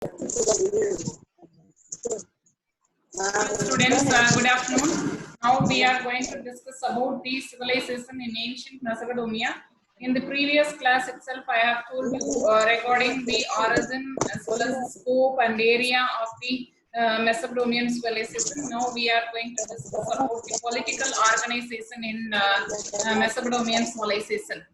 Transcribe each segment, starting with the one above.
Students, good afternoon. Now we are going to discuss about the civilization in ancient Macedonia. In the previous class itself, I have told you regarding the origin as well as the scope and area of the Macedonian civilization. Now we are going to discuss about the political organization in Macedonian civilization.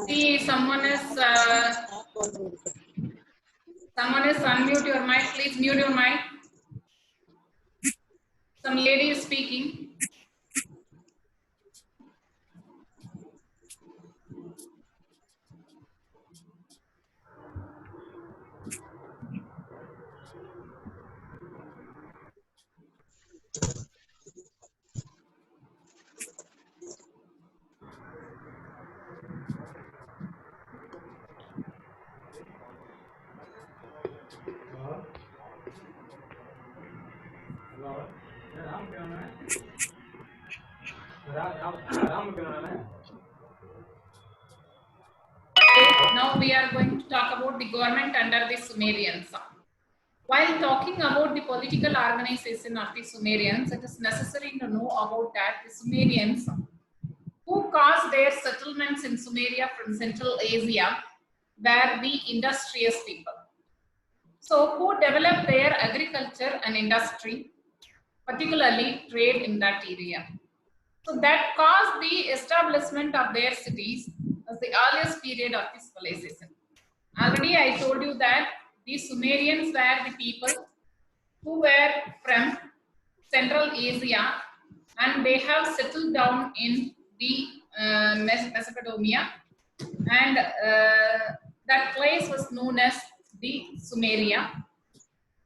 See, someone is unmute your mic. Please mute your mic. Some lady is speaking. Now we are going to talk about the government under the Sumerians. While talking about the political organization of the Sumerians, it is necessary to know about that the Sumerians, who caused their settlements in Sumeria from Central Asia, were the industrious people. So, who developed their agriculture and industry, particularly trade in that area. So that caused the establishment of their cities as the earliest period of this civilization. Already I told you that the Sumerians were the people who were from Central Asia and they have settled down in the Mesopotamia, and that place was known as the Sumeria,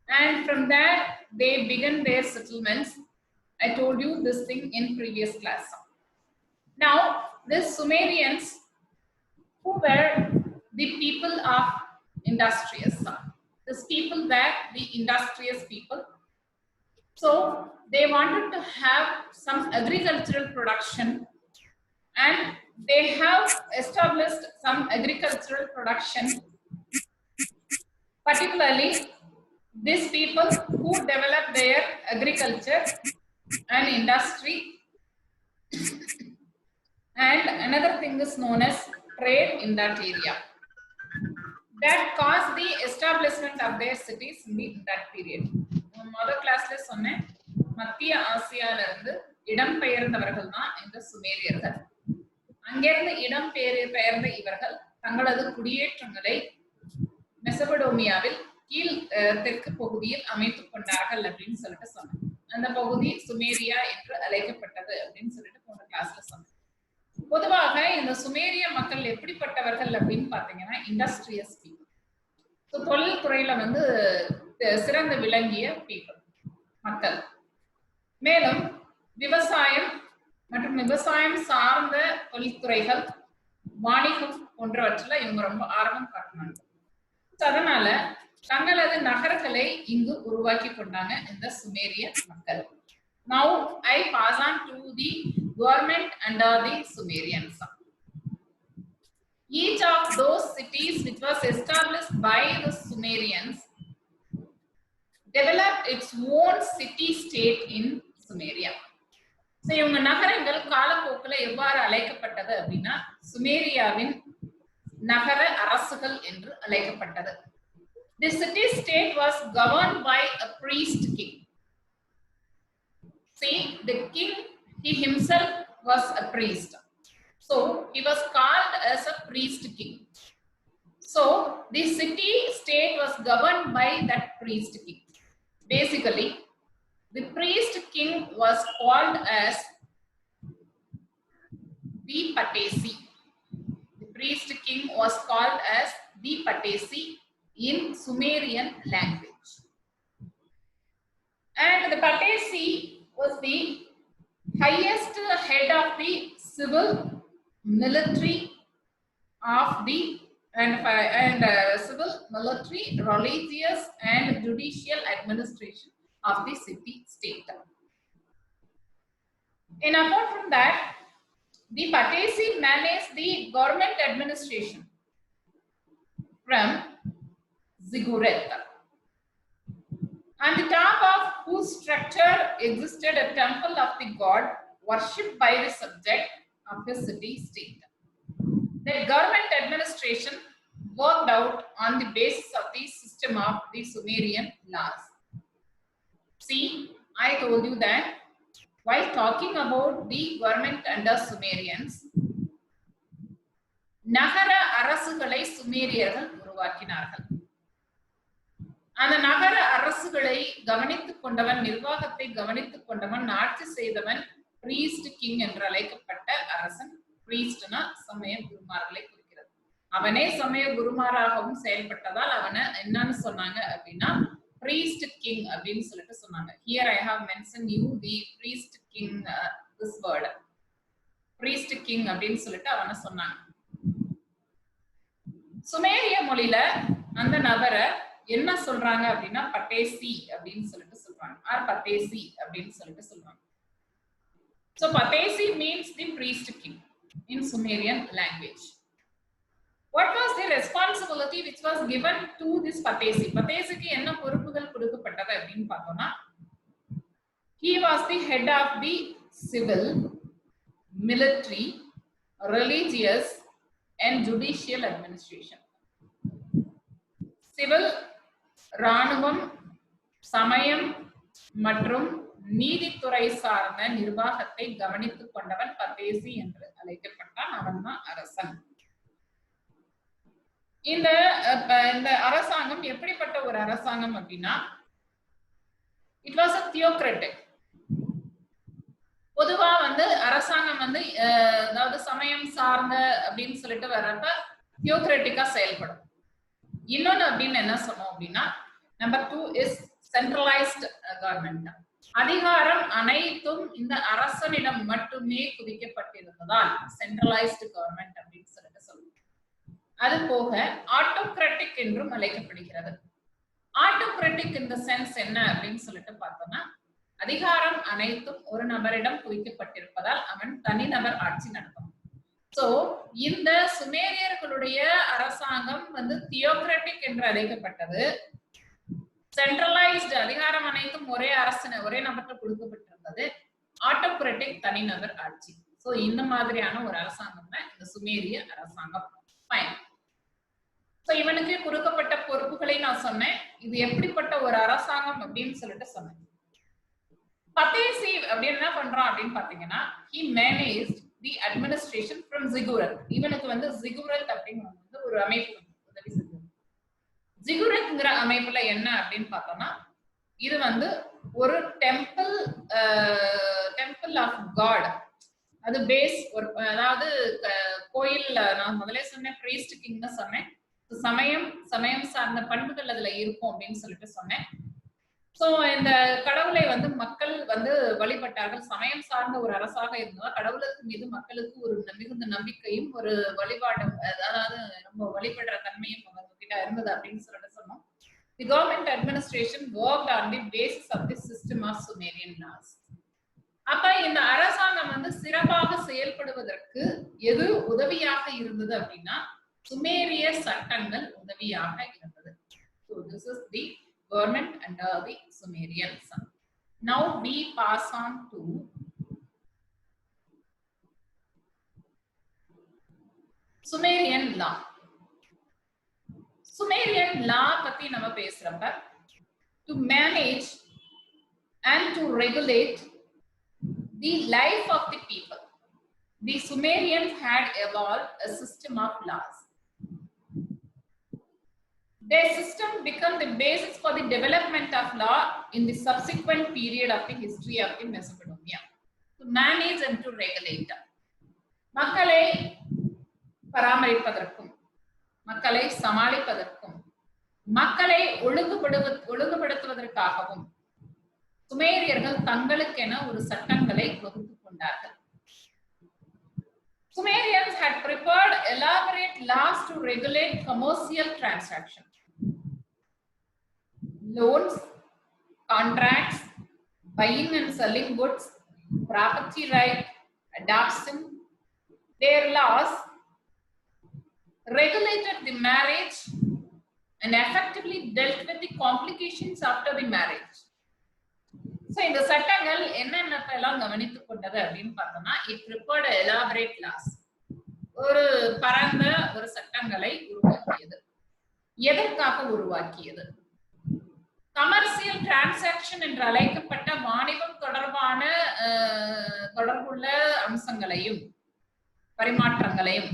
and from there they began their settlements. I told you this thing in previous class. Now, the Sumerians, who were the people of industrious. These people were the industrious people. So, they wanted to have some agricultural production, and they have established some agricultural production. Particularly, these people who developed their agriculture and industry, and another thing is known as trade in that area, that caused the establishment of their cities in that period. Mother class சொன்னேன், மத்திய ஆசியால இருந்து இடம்பெயர்ந்தவர்கள் தான் இந்த சுமேரியர்கள். அங்கிருந்து இடம்பெயர்ந்த இவர்கள் தங்களது குடியேற்றங்களை மெசபடோமியாவில் கீழ் தெற்கு பகுதியில் அமைத்துக் கொண்டார்கள் அப்படின்னு சொல்லிட்டு சொன்னேன். அந்த பகுதி சுமேரியா என்று அழைக்கப்பட்டது அப்படின்னு சொல்லிட்டு போன கிளாஸ்ல சொன்னேன். பொதுவாக இந்த சுமேரிய மக்கள் எப்படிப்பட்டவர்கள் அப்படின்னு பாத்தீங்கன்னா இண்டஸ்ட்ரியஸ் பீப்புள். தொழில் துறையில வந்து சிறந்து விளங்கிய பீப்புள் மக்கள். மேலும் விவசாயம் மற்றும் விவசாயம் சார்ந்த தொழில்துறைகள், வாணிகம் போன்றவற்றில் இவங்க ரொம்ப ஆர்வம் காட்டினாங்க. அதனால தங்களது நகரங்களை இங்கு உருவாக்கி கொண்டாங்க இந்த சுமேரிய மக்கள். Now I pass on to the government under the Sumerians. Each of those cities which was established by the Sumerians developed its own city-state in Sumeria. So, இவங்க நகரங்கள் காலப்போக்கில் எவ்வாறு அழைக்கப்பட்டது அப்படின்னா சுமேரியாவின் நகர அரசுகள் என்று அழைக்கப்பட்டது. The city-state was governed by a priest king. See, the king, he himself was a priest. So, he was called as a priest king. So, the city-state was governed by that priest king. Basically, the priest king was called as the Patesi. The priest king was called as the Patesi in Sumerian language. And the Patesi was the highest head of the civil, military of the civil, military, religious, and judicial administration of the city state. And apart from that, the Patesi managed the government administration from Ziggurat. On the top of whose structure existed a temple of the god worshipped by the subject of the city-state. The government administration worked out on the basis of the system of the Sumerian laws. See, I told you that while talking about the government under Sumerians, நகர அரசுகளை சுமேரியர்கள் உருவாக்கினார்கள். அந்த நகர அரசுகளை கவனித்துக் கொண்டவன், நிர்வாகத்தை கவனித்துக் கொண்டவன், ஆட்சி செய்தவன் பிரீஸ்ட் கிங் என்று அழைக்கப்பட்ட அரசன். பிரீஸ்ட்னா சமய குருமார்களை குறிக்கிறது. அவனே சமய குருமாராகவும் செயல்பட்டதால் அவனை என்னன்னு சொன்னாங்க அப்படின்னா priest king அப்படின்னு சொல்லிட்டு சொன்னாங்க. Here I have mentioned you the priest king this word. priest king அப்படின்னு சொல்லிட்டு அவனை சொன்னாங்க. சுமேரிய மொழியில அந்த நபரை என்ன சொல்றாங்க அப்படின்னா பட்டேசி அப்படின்னு சொல்லிட்டு சொல்றாங்க. ஆர் பத்தேசி அப்படின்னு சொல்லிட்டு சொல்றாங்க. So Patesi means the priest king in Sumerian language. What was the responsibility which was given to this Patesi? Patesi க்கு என்ன பொறுப்புகள் கொடுக்கப்பட்டது அப்படின்னு பார்த்தோம்னா, he was the head of the civil, military, religious and judicial administration. Civil, ராணுவம், சமயம் மற்றும் நீதித்துறை சார்ந்த நிர்வாகத்தை கவனித்துக் கொண்டவன் பத்தேசி என்று அழைக்கப்பட்டான். அவன் தான் அரசன். இந்த அரசாங்கம் எப்படிப்பட்ட ஒரு அரசாங்கம் அப்படின்னா, இட் வாஸ் a theocratic. பொதுவா அரசாங்கம் அதாவது சமயம் சார்ந்த அப்படின்னு சொல்லிட்டு வர்றப்ப தியோக்ரட்டிக்கா செயல்படும். இன்னொன்னு அப்படின்னு என்ன சொன்னோம் அப்படின்னா, நம்பர் 2 இஸ் சென்ட்ரலைஸ்ட் கவர்மெண்ட். அதிகாரம் அனைத்தும் இந்த அரசனிடம் மட்டுமே குவிக்கப்பட்டிருந்ததால் சென்ட்ரலைஸ்டு கவர்மெண்ட் அப்படின்னு சொல்லிட்டு சொல்லுவோம். அது போக ஆட்டோகிராட்டிக் என்றும் அழைக்கப்படுகிறது. ஆட்டோகிராட்டிக் இந்த சென்ஸ் என்ன அப்படின்னு சொல்லிட்டு பார்த்தோம்னா, அதிகாரம் அனைத்தும் ஒரு நபரிடம் குவிக்கப்பட்டிருப்பதால் அவன் தனிநபர் ஆட்சி நடத்தும். சோ இந்த சுமேரியர்களுடைய அரசாங்கம் தியோக்ராட்டிக் என்று அழைக்கப்பட்டது. சென்ட்ரலைஸ்டு அதிகாரம் அனைத்தும் ஒரே நபருக்கு கொடுக்கப்பட்டிருந்தது. ஆட்டோகிராட்டிக் தனிநபர் ஆட்சி. சோ இந்த மாதிரியான ஒரு அரசாங்கம் தான் இந்த சுமேரிய அரசாங்கம். ஃபைன். சோ இவனுக்கு கொடுக்கப்பட்ட பொறுப்புகளை நான் சொன்னேன். இது எப்படிப்பட்ட ஒரு அரசாங்கம் அப்படின்னு சொல்லிட்டு சொன்னேன். பத்தேசி அப்படின்னு என்ன பண்றான் அப்படின்னு பாத்தீங்கன்னா, he managed the administration from Ziggurat. இவனுக்கு Ziggurat அப்படிங்கிற ஒரு அமைப்பு உதவி செஞ்சது. Zigguratங்கிற அமைப்புல என்ன அப்படின்னு பார்த்தோம்னா, இது ஒரு டெம்பிள் ஆஃப் காட். அது பேஸ் ஒரு, அதாவது கோயில். நான் முதல்ல சொன்னேன் priest king ன்னு சொன்னேன். சமயம் சார்ந்த பண்புகள் அதுல இருக்கும் அப்படின்னு சொல்லிட்டு சொன்னேன். சோ இந்த கடவுளை மக்கள் வழிபட்டார்கள். சமயம் சார்ந்த ஒரு அரசாக இருந்ததா கடவுளுக்கு மீது மக்களுக்கு ஒரு மிகுந்த நம்பிக்கையும் ஒரு வழிபாடும், அதாவது நம்ம வழிபடுற தன்மையும் கிட்ட இருந்தது அப்படின்னு சொல்லிட்டு சொன்னோம். The government administration worked on the basis of the system of Sumerian laws. அப்ப இந்த அரசாங்கம் சிறப்பாக செயல்படுவதற்கு எது உதவியாக இருந்தது அப்படின்னா, சுமேரிய சட்டங்கள் உதவியாக இருந்தது. So this is the government under the Sumerians. Now we pass on to Sumerian law. Sumerian law பத்தி நம்ம பேசுறப்ப, to manage and to regulate the life of the people, the Sumerians had evolved a system of laws. Their system became the basis for the development of law in the subsequent period of the history of the Mesopotamia. To manage and to regulate. மக்களை பராமரிப்பதற்கும், மக்களை சமாளிப்பதற்கும், மக்களை ஒழுங்குபடுத்துவதற்காகவும் சுமேரியர்கள் தங்களுக்கென ஒரு சட்டங்களை வகுத்துக் கொண்டார்கள். Sumerians had prepared elaborate laws to regulate commercial transactions, loans, contracts, buying and selling goods, property right, adoption. Their laws regulated the marriage and effectively dealt with the complications after the marriage. So இந்த சட்டங்கள் என்னென்னலாம் கவனித்துக் கொண்டது அப்படின்னு பார்த்தோம்னா, it prepared elaborate laws. ஒரு பரந்த ஒரு சட்டங்களை உருவாக்கியது. எதற்காக உருவாக்கியது? கமர்சியல் டிரான்சாக்ஷன் என்று அழைக்கப்பட்ட வாணிபம் தொடர்பான தொடர்புள்ள அம்சங்களையும் பரிமாற்றங்களையும்,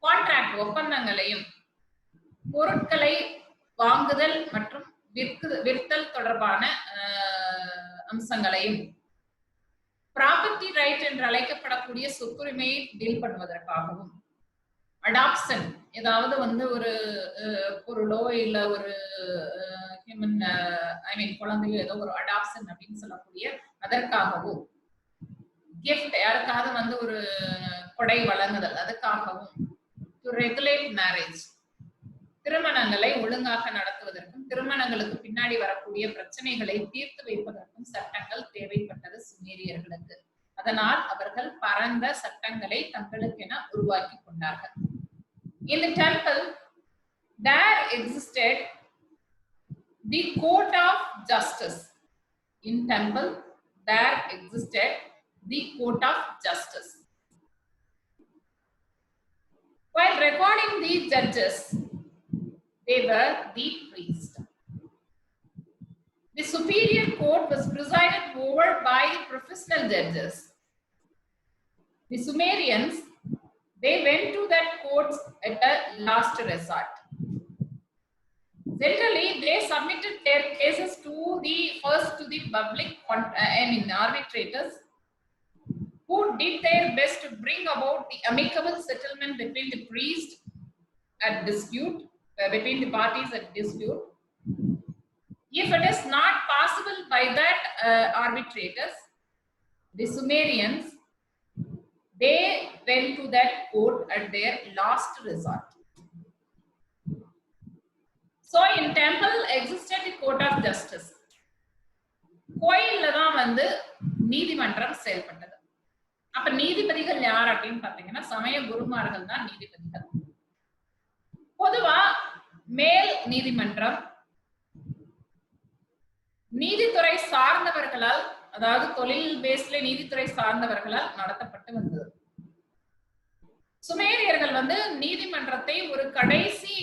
கான்ட்ராக்ட் ஒப்பந்தங்களையும், பொருட்களை வாங்குதல் மற்றும் விற்தல் தொடர்பான அம்சங்களையும், ப்ராப்பர்ட்டி ரைட் என்று அழைக்கப்படக்கூடிய சொத்துரிமையை டீல் பண்ணுவதற்காகவும், அடாப்ஷன் ஏதாவது வந்து ஒரு பொருளோ இல்ல ஒரு ஹியூமன் குழந்தையோ ஏதோ ஒரு அடாப்ஷன் அப்படின்னு சொல்லக்கூடிய அதற்காகவும், கிஃப்ட் யாருக்காவது வந்து ஒரு கொடை வழங்குதல் அதுக்காகவும், டு ரெகுலேட் மேரேஜ் திருமணங்களை ஒழுங்காக நடத்துவதற்கும் திருமணங்களுக்கு பின்னாடி வரக்கூடிய பிரச்சனைகளை தீர்த்து வைப்பதற்கும் சட்டங்கள் தேவைப்பட்டது சுமேரியர்களுக்கு. அதனால் அவர்கள் பரந்த சட்டங்களை தங்களுக்கென உருவாக்கி கொண்டார்கள். In the temple there existed the court of justice. In temple there existed the court of justice. While recording the judges, they were the priests. The superior court was presided over by the professional judges. The Sumerians, they went to that court at a last resort. Generally, they submitted their cases to the public arbitrators, who did their best to bring about the amicable settlement between the priest at dispute, between the parties at dispute. If it is not possible by that arbitrators, the Sumerians, they went to that court at their last resort. So in temple existed the court of justice. கோயில்ல தான் வந்து நீதிமன்றம் செயல்பட்டது. அப்ப நீதிபதிகள் யார் அப்படின்னு பாத்தீங்கன்னா சமய குருமார்கள் தான் நீதிபதிகள். பொதுவா மேல் நீதிமன்றம் நீதித்துறை சார்ந்தவர்களால், அதாவது தொழில் பேஸ்ல நீதித்துறை சார்ந்தவர்களால் நடத்தப்பட்டு வந்தது. சுமேரியர்கள் வந்து நீதிமன்றத்தை ஒரு கடைசி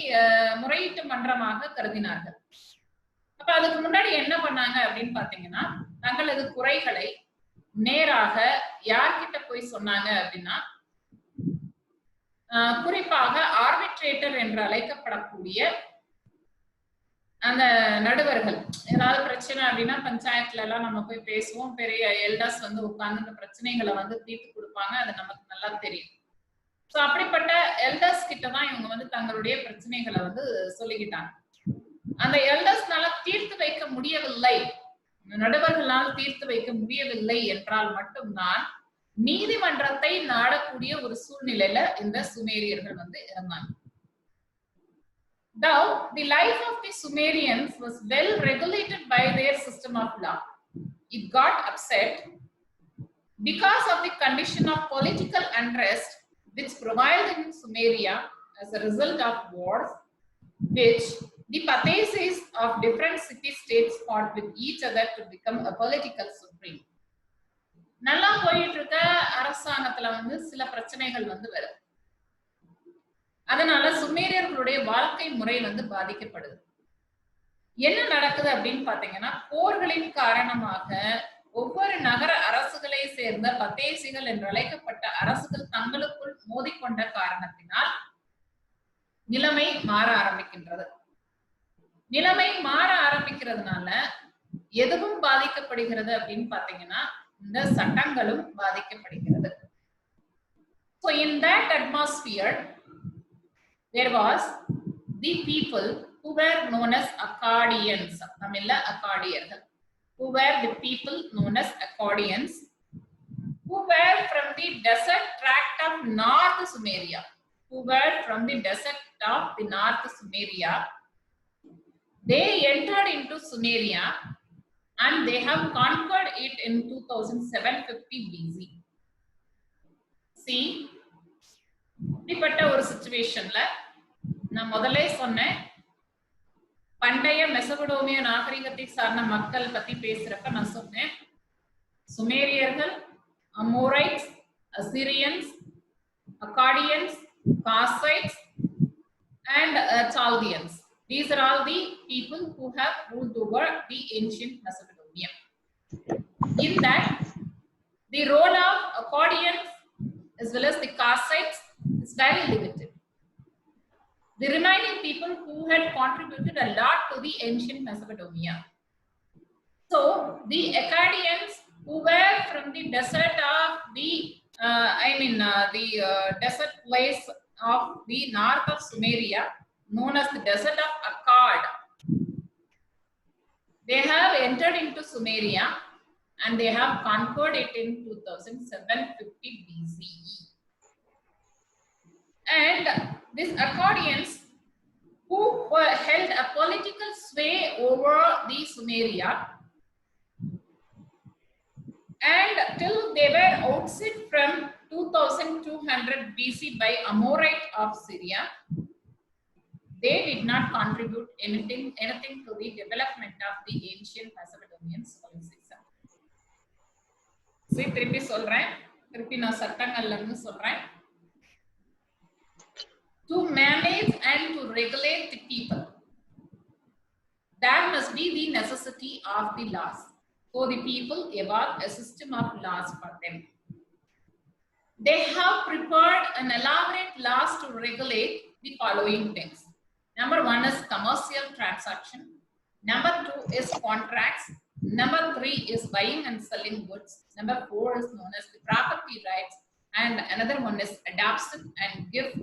முறையீட்டு மன்றமாக கருதினார்கள். அப்ப அதுக்கு முன்னாடி என்ன பண்ணாங்க அப்படின்னு பாத்தீங்கன்னா, தங்களது குறைகளை நேராக யார்கிட்ட போய் சொன்னாங்க அப்படின்னா, குறிப்பாக ஆர்பிட்ரேட்டர் என்று அழைக்கப்படக்கூடிய அந்த நடுவர்கள். ஏதாவது பிரச்சனை அப்படின்னா பஞ்சாயத்துல எல்லாம் நம்ம போய் பேசுவோம், பெரிய எல்டர்ஸ் வந்து உட்கார்ந்து இந்த பிரச்சனைகளை வந்து தீர்த்து கொடுப்பாங்க, அது நமக்கு நல்லா தெரியும். சோ அப்படிப்பட்ட எல்டர்ஸ் கிட்ட தான் இவங்க வந்து தங்களுடைய பிரச்சனைகளை வந்து சொல்லிக்கிட்டாங்க. அந்த எல்டர்ஸ்னால தீர்த்து வைக்க முடியவில்லை, நடுவர்களால் தீர்த்து வைக்க முடியவில்லை என்றால் மட்டும்தான் நீதிமன்றத்தை நாடக்கூடிய ஒரு சூழ்நிலையில இந்த சுமேரியர்கள் வந்து இருந்தாங்க. Though the life of the Sumerians was well regulated by their system of law, it got upset because of the condition of political unrest which prevailed in Sumeria as a result of wars, which the patheses of different city-states fought with each other to become a political supreme. நல்லா போயிட்டு இருக்க அரசாங்கத்துல வந்து சில பிரச்சனைகள் வந்து வருது. அதனால சுமேரியர்களுடைய வாழ்க்கை முறை வந்து பாதிக்கப்படுது. என்ன நடக்குது அப்படின்னு பாத்தீங்கன்னா, போர்களின் காரணமாக ஒவ்வொரு நகர அரசுகளை சேர்ந்த பத்தேசிகள் என்று அழைக்கப்பட்ட அரசுகள் தங்களுக்குள் மோதிக்கொண்ட காரணத்தினால் நிலைமை மாற ஆரம்பிக்கின்றது. நிலைமை மாற ஆரம்பிக்கிறதுனால எதுவும் பாதிக்கப்படுகிறது அப்படின்னு பாத்தீங்கன்னா, இந்த சட்டங்களும் பாதிக்கப்படுகிறது. So in that atmosphere, there was the people who were known as Akkadians. Tamilla Akkadiyargal. Who were the people known as Akkadians, who were from the desert tract of North Sumeria. Who were from the desert of the North Sumeria. They entered into Sumeria and they have conquered it in 2750 BC. See, இப்படிப்பட்ட ஒரு சிச்சுவேஷன்ல நான் முதல்ல சொன்னேன், பண்டைய மெசபடோமிய நாகரிகத்தை சார்ந்த மக்கள் பத்தி பேசுறப்ப நான் சொன்னேன், சுமேரியர்கள், Amorites, Assyrians, அக்காடியன்ஸ், காசைட்ஸ் and Chaldeans. These are all the people who have ruled over the ancient Mesopotamia. In that, the role of Akkadians as well as the Kassites is very limited. The remaining people who had contributed a lot to the ancient Mesopotamia. So, the Akkadians who were from the desert of the, desert place of the north of Sumeria, known as the desert of Akkad. They have entered into Sumeria and they have conquered it in 2750 BCE. And these Akkadians who held a political sway over the Sumeria, and till they were ousted from 2200 BC by Amorite of Syria, they did not contribute anything to the development of the ancient Mesopotamian civilization. See, திருப்பி சொல்றேன், திருப்பி நான் சட்டங்கள்ல இருந்து சொல்றேன். To manage and to regulate the people, there must be the necessity of the laws. So the people evolved a system of laws for them. They have prepared an elaborate laws to regulate the following things. Number 1 is commercial transaction. Number 2 is contracts. Number 3 is buying and selling goods. Number 4 is known as the property rights. And another one is adoption and gift.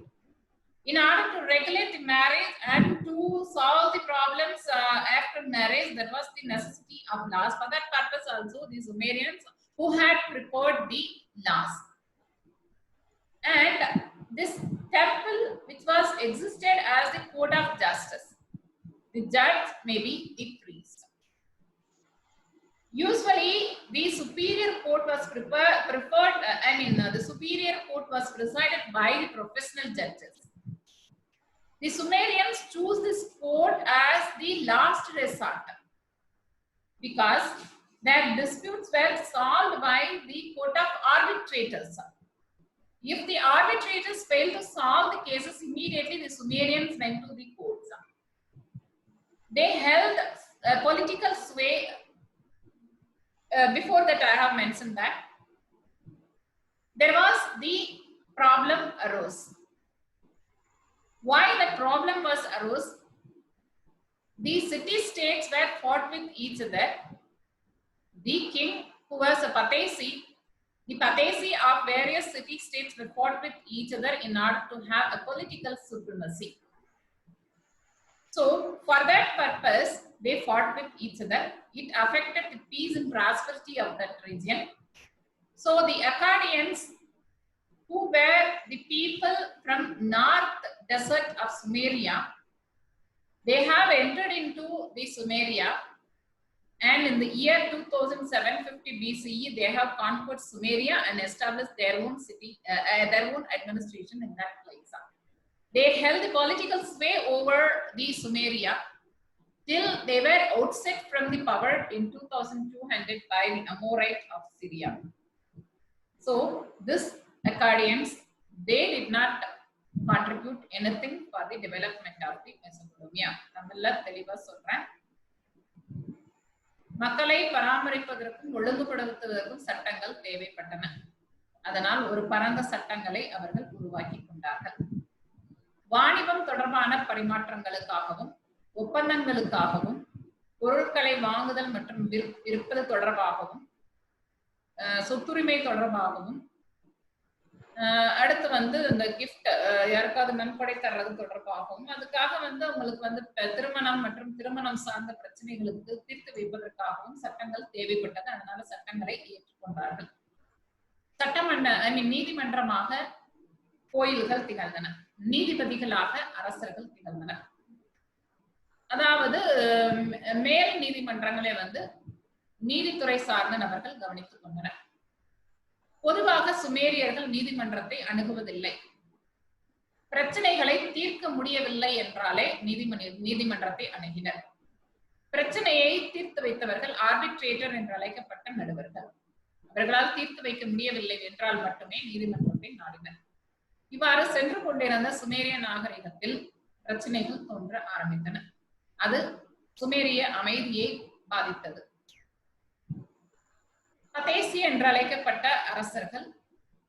In order to regulate the marriage and to solve the problems after marriage, there was the necessity of laws. For that purpose also, the Sumerians who had prepared the laws. And this temple which was existed as the code of justice. The judge may be the priest. Usually the superior court was the superior court was presided by the professional judges. The Sumerians choose this court as the last resort because their disputes were solved by the court of arbitrators. If the arbitrators failed to solve the cases immediately, the Sumerians went to the courts. They held a political sway. Before that, I have mentioned that there was the problem arose. Why the problem was arose? The city-states were fought with each other. The king, who was a Patesi, the Patesi of various city-states were fought with each other in order to have a political supremacy. So, for that purpose, they fought with each other. It affected the peace and prosperity of that region. So, the Akkadians, who were the people from north desert of Sumeria, they have entered into the Sumeria, and in the year 2750 BCE, they have conquered Sumeria and established their own city, their own administration in that place. They held the political sway over the Sumeria till they were ousted from the power in 2200 by the Amorite of Syria. So, this Akkadians, they did not contribute anything for the development of the Mesopotamia. தமிழ்ல தெளிவா சொல்றேன். மக்களை பராமரிப்பதற்கும் ஒழுங்குபடுத்துவதற்கும் சட்டங்கள் தேவைப்பட்டன. அதனால் ஒரு பரந்த சட்டங்களை அவர்கள் உருவாக்கி கொண்டார்கள். வாணிபம் தொடர்பான பரிமாற்றங்களுக்காகவும் ஒப்பந்தங்களுக்காகவும் பொருட்களை வாங்குதல் மற்றும் விற்பது தொடர்பாகவும் சொத்துரிமை தொடர்பாகவும் அடுத்து வந்து இந்த கிஃப்ட் யாருக்காவது நன்கொடை தர்றது தொடர்பாகவும் அதுக்காக வந்து உங்களுக்கு வந்து திருமணம் மற்றும் திருமணம் சார்ந்த பிரச்சனைகளுக்கு தீர்த்து வைப்பதற்காகவும் சட்டங்கள் தேவைப்பட்டது. அதனால சட்டங்களை ஏற்றுக்கொண்டார்கள். நீதிமன்றமாக கோயில்கள் திகழ்ந்தன, நீதிபதிகளாக அரசர்கள் திகழ்ந்தனர். அதாவது மேல் நீதிமன்றங்களே வந்து நீதித்துறை சார்ந்த நபர்கள் கவனித்துக் கொண்டனர். பொதுவாக சுமேரியர்கள் நீதிமன்றத்தை அணுகுவதில்லை. பிரச்சனைகளை தீர்க்க முடியவில்லை என்றாலே நீதிமன்றத்தை அணுகினர். பிரச்சனையை தீர்த்து வைத்தவர்கள் ஆர்பிட்ரேட்டர் என்று அழைக்கப்பட்ட நடுவர்கள். அவர்களால் தீர்த்து வைக்க முடியவில்லை என்றால் மட்டுமே நீதிமன்றத்தை நாடினர். இவ்வாறு சென்று கொண்டிருந்த சுமேரிய நாகரிகத்தில் பிரச்சனைகள் தோன்ற ஆரம்பித்தன. அது சுமேரிய அமைதியை பாதித்தது. பதேசி என்று அழைக்கப்பட்ட அரசர்கள்,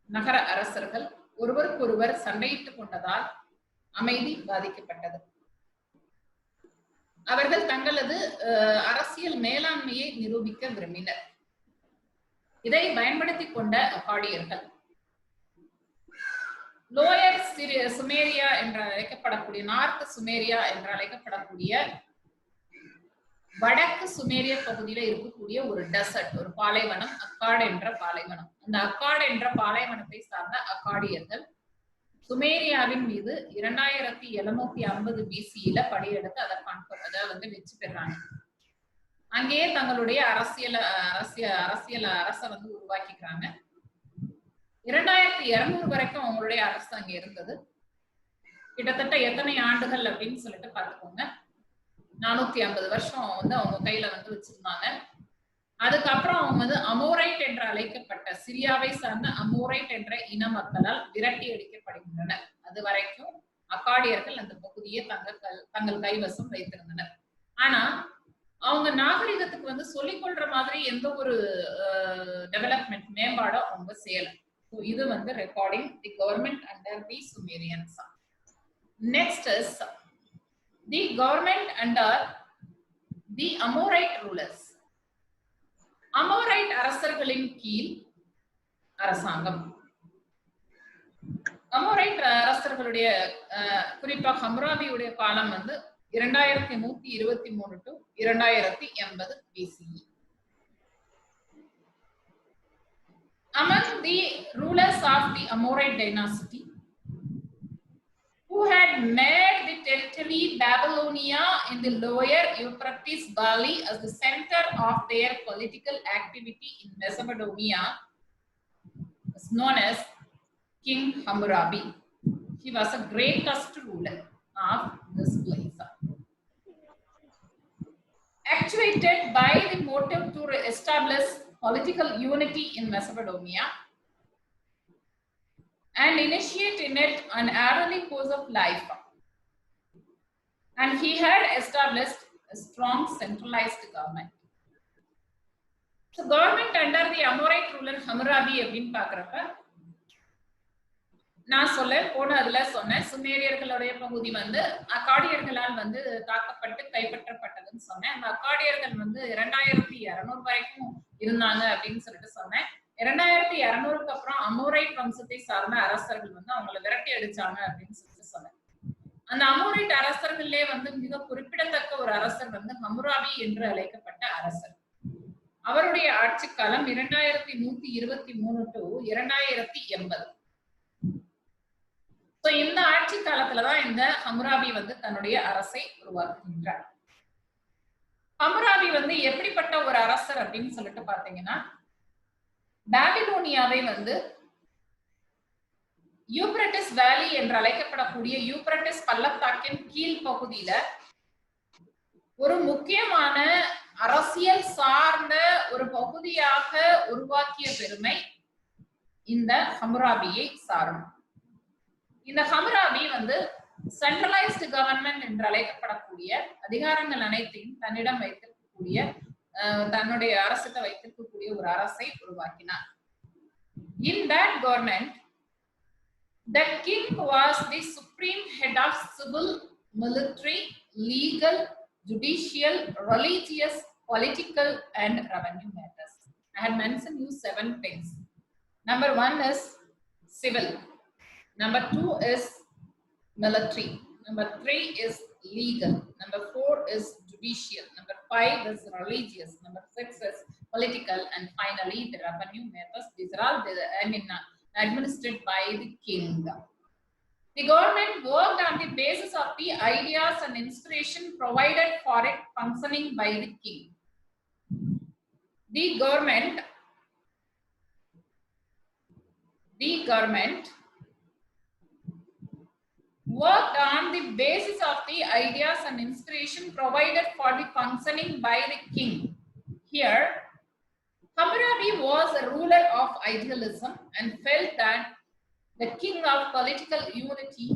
நகர அரசர்கள் ஒருவருக்கொருவர் சண்டையிட்டுக் கொண்டதால் அமைதி பாதிக்கப்பட்டது. அவர்கள் தங்களது அரசியல் மேலாண்மையை நிரூபிக்க விரும்பினர். இதை பயன்படுத்திக் கொண்ட அக்காடியர்கள் லோயர் சுமேரியா என்று அழைக்கப்படக்கூடிய, நார்த் சுமேரியா என்று அழைக்கப்படக்கூடிய வடக்கு சுமேரிய பகுதியில இருக்கக்கூடிய ஒரு டெசர்ட், ஒரு பாலைவனம், அக்காட் என்ற பாலைவனம். அந்த அக்காட் என்ற பாலைவனத்தை சார்ந்த அக்காடியர்கள் சுமேரியாவின் மீது 2750 BCல படையெடுத்து அதை வெற்றி பெறாங்க. அங்கேயே தங்களுடைய அரச உருவாக்கிக்கிறாங்க. 2200 வரைக்கும் அவங்களுடைய அரசு அங்க இருந்தது. கிட்டத்தட்ட எத்தனை ஆண்டுகள் அப்படின்னு சொல்லிட்டு பாத்துக்கோங்க. 450 வருஷம் அவங்க கையில வச்சிருந்தாங்க. அதுக்கப்புறம் அவங்க அமோரைட் என்று அழைக்கப்பட்ட சிரியாவை சார்ந்த அமோரைட் என்ற இன மக்களால் விரட்டி அடிக்கப்படுகின்றனர். அது வரைக்கும் அக்காடியர்கள் அந்த பகுதியை தங்கள் கைவசம் வைத்திருந்தனர். ஆனா அவங்க நாகரிகத்துக்கு சொல்லிக் கொள்ற மாதிரி எந்த ஒரு டெவலப்மெண்ட் மேம்பாடும் அவங்க செய்யல. இது recording the government under the Sumerians. Next is the government under the Amorite rulers. Amorite அரசர்களின் கீழ் அரசாங்கம். அமோரைட் அரசர்களுடைய குறிப்பா ஹம்முராபியுடைய காலம் 2123 to 2080 BCE. Among the rulers of the Amorite dynasty who had made the territory Babylonia in the lower Euphrates Valley as the center of their political activity in Mesopotamia is known as King Hammurabi. He was the greatest ruler of this place. Actuated by the motive to establish political unity in Mesopotamia and initiate in it an orderly course of life, and he had established a strong centralized government. So government under the Amorite ruler Hammurabi அப்படின்னு பாக்குறப்ப நான் சொன்னேன் சுமேரியர்களுடைய பகுதி அக்காடியர்களால் தாக்கப்பட்டு கைப்பற்றப்பட்டதுன்னு சொன்னேன். அந்த அக்காடியர்கள் 2200 வரைக்கும் இருந்தாங்க அப்படின்னு சொல்லிட்டு சொன்னேன். 2200க்கு அப்புறம் அமோரைட் வம்சத்தை சார்ந்த அரசர்கள் அவங்களை விரட்டி அடிச்சாங்க அப்படின்னு சொல்லிட்டு சொன்னேன். அந்த அமோரைட் அரசர்களே மிக குறிப்பிடத்தக்க ஒரு அரசர் ஹம்முராபி என்று அழைக்கப்பட்ட அரசர். அவருடைய ஆட்சி காலம் 2123 to 2080. இந்த ஆட்சி காலத்துலதான் இந்த ஹம்முராபி தன்னுடைய அரசை உருவாக்குகின்றார். ஹம்முராபி எப்படிப்பட்ட ஒரு அரசர் அப்படின்னு சொல்லிட்டு பாத்தீங்கன்னா, பாபிலோனியாவை யூப்ரட்டிஸ் வேலி என்று அழைக்கப்படக்கூடிய யூப்ரட்டிஸ் பள்ளத்தாக்கின் கீழ் பகுதியில ஒரு முக்கியமான அரசியல் சார்ந்த ஒரு பகுதியாக உருவாக்கிய பெருமை இந்த ஹம்முராபியை சாரும். இந்த ஹம்முராபி சென்ட்ரலைஸ்டு கவர்மெண்ட் என்று அழைக்கப்படக்கூடிய அதிகாரங்கள் அனைத்தையும் தன்னிடம் வைத்திருக்கக்கூடிய, தன்னுடைய அரசத்தை வைத்திருக்கக்கூடிய ஒரு அரசை உருவாக்கினார். In that government, the king was the supreme head of civil, military, legal, judicial, religious, political, and revenue matters. I had mentioned you 7 things. Number 1 is civil. Number 2 is military. Number 3 is legal. Number 4 is judicial. Number 5 is religious. Number 6 is political. And finally, the revenue matters. These are all administered by the king. The government worked on the basis of the ideas and inspiration provided for it functioning by the king. the government worked on the basis of the ideas and inspiration provided for the functioning by the king. Here, Hammurabi was a ruler of idealism and felt that the king of political unity,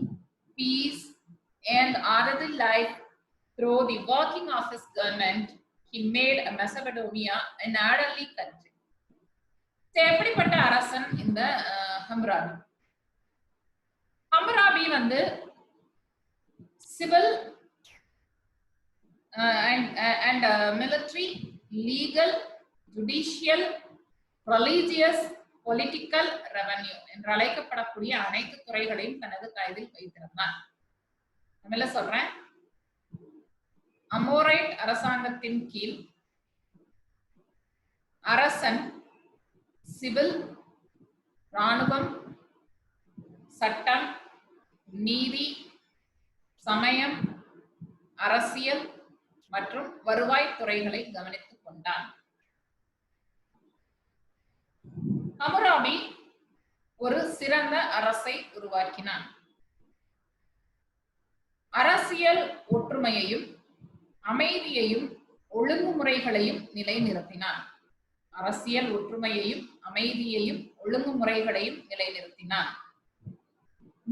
peace, and orderly life through the working of his government, he made a Mesopotamia an orderly country. எப்படிப்பட்ட அரசன் இந்த ஹம்ராபி? ஹம்ராபி வந்து civil and military, legal, judicial, religious, political, revenue என்று அழைக்கப்படக்கூடிய அனைத்து துறைகளையும் தனது கையில் வைத்திருந்தார். தமிழ்ல சொல்றேன், அமோரைட் அரசாங்கத்தின் கீழ் அரசன் சிவில், ராணுவம், சட்டம், நீதி, சமயம், அரசியல் மற்றும் வருவாய் துறைகளை கவனித்துக் கொண்டான். ஹம்முராபி ஒரு சிறந்த அரசை உருவாக்கினான். அரசியல் ஒற்றுமையையும் அமைதியையும் ஒழுங்குமுறைகளையும் நிலைநிறுத்தினான். அரசியல் ஒற்றுமையையும் அமைதியையும் ஒழுங்குமுறைகளையும் நிலைநிறுத்தினான்.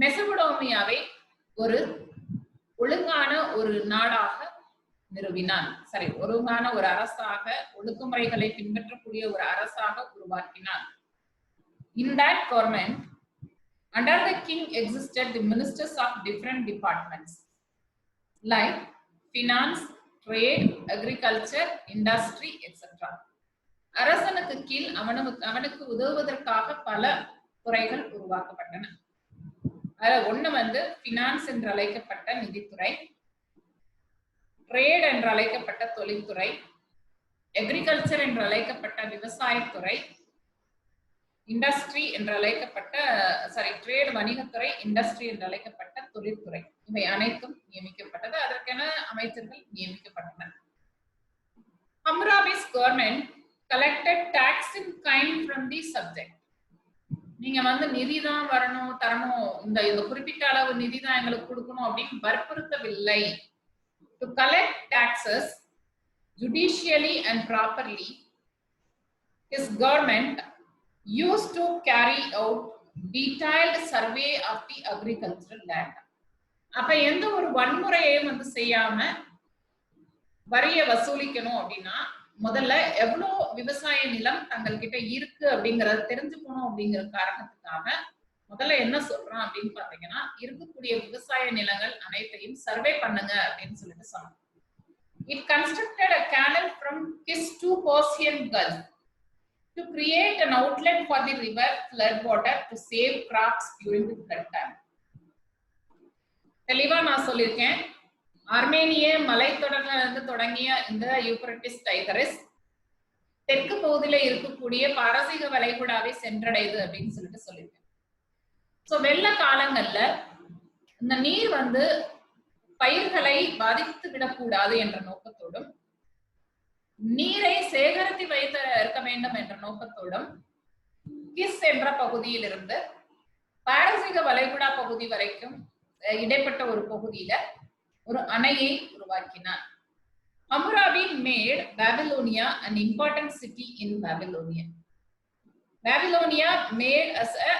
மெசபடோமியாவை ஒரு ஒழுங்கான ஒரு நாடாக நிறுவினான். ஒழுங்கான ஒரு அரசாக, ஒழுங்குமுறைகளை பின்பற்றக்கூடிய ஒரு அரசாக உருவாக்கினான். In that government, under the king existed the ministers of different departments like finance, trade, agriculture, industry, etc. அரசனுக்கு கீழ் அவனுக்கு உதவுவதற்காக பல துறைகள் உருவாக்கப்பட்டன. அதுல ஒண்ணு வந்து பினான்ஸ் என்று அழைக்கப்பட்ட நிதித்துறை, ட்ரேட் என்று அழைக்கப்பட்ட தொழில்துறை, அக்ரிகல்ச்சர் என்று அழைக்கப்பட்ட விவசாயத்துறை, இண்டஸ்ட்ரி என்று அழைக்கப்பட்ட ட்ரேட் வணிகத்துறை, இண்டஸ்ட்ரி என்று அழைக்கப்பட்ட தொழில்துறை, இவை அனைத்தும் நியமிக்கப்பட்டது. அதற்கென அமைச்சர்கள் நியமிக்கப்பட்டனர். Hammurabi's government collected tax in kind from the subject. நீங்க வந்து நிதி தான் வரணும், தரணும், இந்த குறிப்பிட்ட அளவு நிதி தான் எங்களுக்கு கொடுக்கணும் அப்படின்னு வற்புறுத்தவில்லை. To collect taxes judicially and properly, his government used to carry out detailed survey of the agricultural land. அப்ப எந்த ஒரு வன்முறையையும் வந்து செய்யாம வரியை வசூலிக்கணும் அப்படின்னா முதல்ல எவ்வளவு விவசாய நிலம் தங்கள் கிட்ட இருக்கு அப்படிங்கறத தெரிஞ்சுக்கணும் அப்படிங்கிற காரணத்துக்காக முதல்ல என்ன சொல்றான் அப்படின்னு பாத்தீங்கன்னா, இருக்கக்கூடிய விவசாய நிலங்கள் அனைத்தையும் சர்வே பண்ணுங்க அப்படின்னு சொல்லிட்டு சொன்னாங்க. It constructed a canal from Kish to Persian Gulf to create an outlet for the river flood water to save crops during the flood time. தெளிவா நான் சொல்லியிருக்கேன், ஆர்மேனிய மலைத்தொடரிலிருந்து தொடங்கிய இந்த யூப்ரட்டிஸ் டைகரிஸ் தெற்கு பகுதியில இருக்கக்கூடிய பாரசீக வளைகுடாவை சென்றடையுது அப்படின்னு சொல்லிட்டு சொல்லியிருக்கேன். சோ வெள்ள காலங்கள்ல இந்த நீர் வந்து பயிர்களை பாதித்து விடக்கூடாது என்ற நோக்கத்தோடும், நீரை சேகரித்து வைத்து இருக்க வேண்டும் என்ற நோக்கத்தோடும் கிஸ் என்ற பகுதியில் இருந்து பாரசீக வளைகுடா பகுதி வரைக்கும் இடைப்பட்ட ஒரு பகுதியில ஒரு அணையை உருவாக்கினார். Hammurabi made Babylonia an important city in Babylonia. Babylonia made as a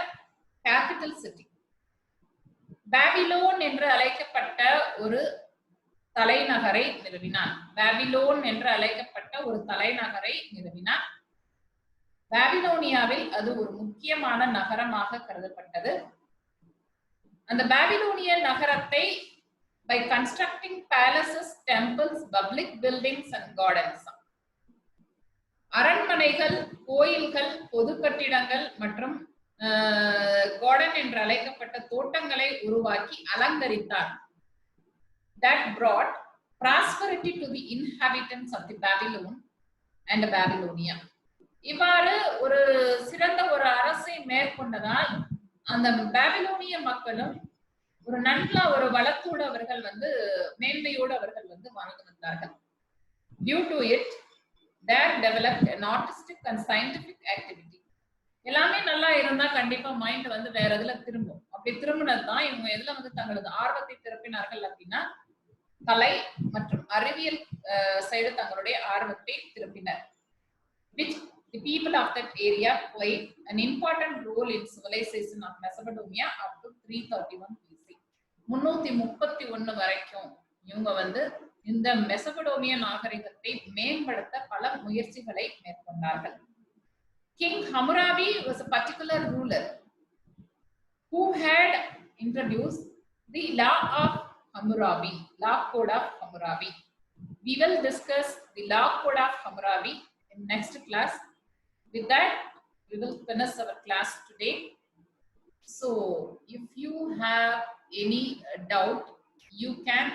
capital city. Babylon என்று அழைக்கப்பட்ட ஒரு தலைநகரை நிறுவினார். பாபிலோன் என்று அழைக்கப்பட்ட ஒரு தலைநகரை நிறுவினார். பாபிலோனியாவில் அது ஒரு முக்கியமான நகரமாக கருதப்பட்டது. அந்த பாபிலோனிய நகரத்தை by constructing palaces, temples, public buildings and gardens, அரண்மனைகள், கோயில்கள், பொது கட்டிடங்கள் மற்றும் கார்டன் என்று அழைக்கப்பட்ட தோட்டங்களை உருவாக்கி அலங்கரித்தார். That brought prosperity to the inhabitants of the Babylon and Babylonia. இவ்வாறு ஒரு சிறந்த ஒரு அரசை மேற்கொண்டதால் அந்த பாபிலோனிய மக்களும் ஒரு நல்ல ஒரு வளத்தோடு அவர்கள் வந்து மேன்மையோடு அவர்கள் வந்து வாழ்ந்து வந்தார்கள். Due to it, There developed an artistic and scientific activity. எல்லாமே நல்லா இருந்தா கண்டிப்பா மைண்ட் வந்து வேற எதுல திரும்பும். அப்படி திரும்பினது தான் இவங்க எதுல வந்து தங்களது ஆர்வத்தை திருப்பினார்கள் அப்படின்னா கலை மற்றும் அறிவியல் சைடு தங்களுடைய ஆர்வத்தை திருப்பினர். Which the people of that area played an important role in civilization of Mesopotamia up to 331 BC. 331 வரைக்கும் இவங்க வந்து இந்த மெசபடோமிய நாகரிகத்தை மேம்படுத்த பல முயற்சிகளை மேற்கொண்டார்கள். King Hammurabi was a particular ruler who had introduced the law of Hammurabi, law code of Hammurabi. We will discuss the law code of Hammurabi in next class. With that, we will finish our class today. So, if you have any doubt, you can